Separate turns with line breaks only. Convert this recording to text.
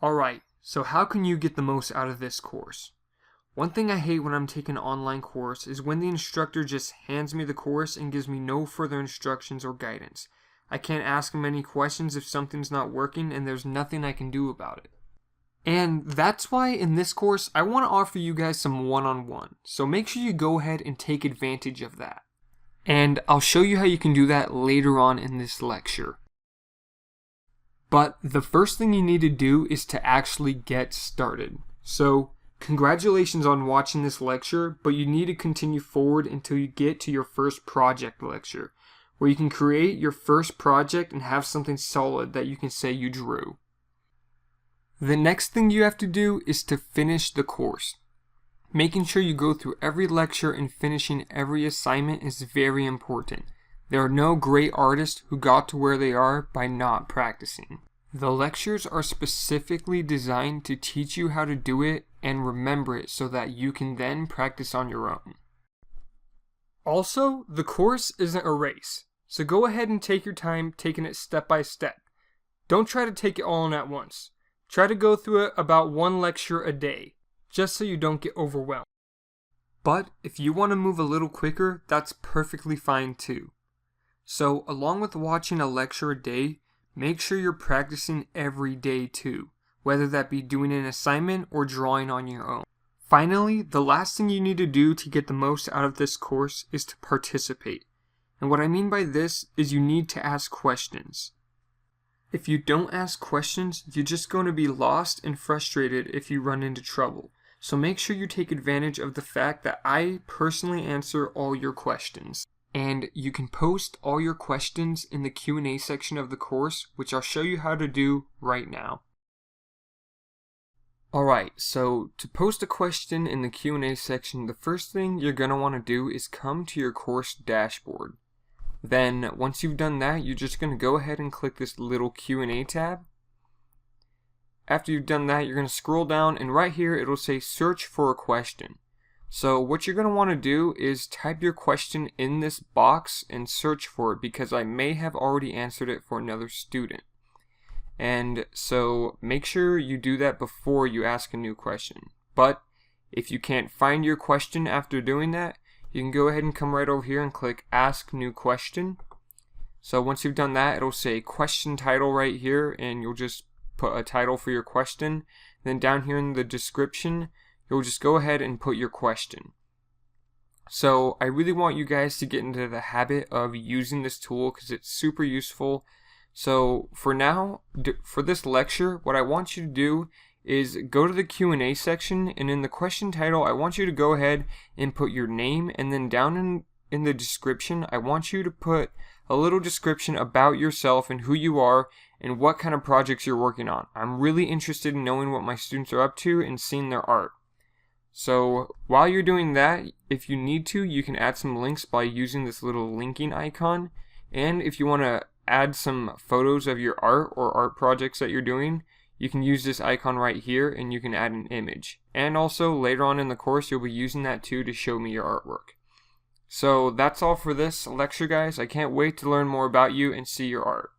Alright, so how can you get the most out of this course? One thing I hate when I'm taking an online course is when the instructor just hands me the course and gives me no further instructions or guidance. I can't ask him any questions if something's not working and there's nothing I can do about it. And that's why in this course I want to offer you guys some one-on-one, so make sure you go ahead and take advantage of that. And I'll show you how you can do that later on in this lecture. But the first thing you need to do is to actually get started. So, congratulations on watching this lecture, but you need to continue forward until you get to your first project lecture, where you can create your first project and have something solid that you can say you drew. The next thing you have to do is to finish the course. Making sure you go through every lecture and finishing every assignment is very important. There are no great artists who got to where they are by not practicing. The lectures are specifically designed to teach you how to do it and remember it so that you can then practice on your own. Also, the course isn't a race, so go ahead and take your time taking it step by step. Don't try to take it all in at once. Try to go through it about one lecture a day, just so you don't get overwhelmed. But if you want to move a little quicker, that's perfectly fine too. So, along with watching a lecture a day, make sure you're practicing every day too, whether that be doing an assignment or drawing on your own. Finally, the last thing you need to do to get the most out of this course is to participate. And what I mean by this is you need to ask questions. If you don't ask questions, you're just going to be lost and frustrated if you run into trouble. So make sure you take advantage of the fact that I personally answer all your questions. And you can post all your questions in the Q&A section of the course, which I'll show you how to do right now. Alright, so to post a question in the Q&A section, the first thing you're going to want to do is come to your course dashboard. Then, once you've done that, you're just going to go ahead and click this little Q&A tab. After you've done that, you're going to scroll down, and right here it'll say search for a question. So what you're going to want to do is type your question in this box and search for it, because I may have already answered it for another student. And so make sure you do that before you ask a new question. But if you can't find your question after doing that, you can go ahead and come right over here and click Ask New Question. So once you've done that, it'll say question title right here, and you'll just put a title for your question. Then down here in the description, you'll just go ahead and put your question. So I really want you guys to get into the habit of using this tool because it's super useful. So for now, for this lecture, what I want you to do is go to the Q&A section, and in the question title, I want you to go ahead and put your name, and then down in the description, I want you to put a little description about yourself and who you are and what kind of projects you're working on. I'm really interested in knowing what my students are up to and seeing their art. So while you're doing that, if you need to, you can add some links by using this little linking icon. And if you want to add some photos of your art or art projects that you're doing, you can use this icon right here and you can add an image. And also later on in the course, you'll be using that too to show me your artwork. So that's all for this lecture, guys. I can't wait to learn more about you and see your art.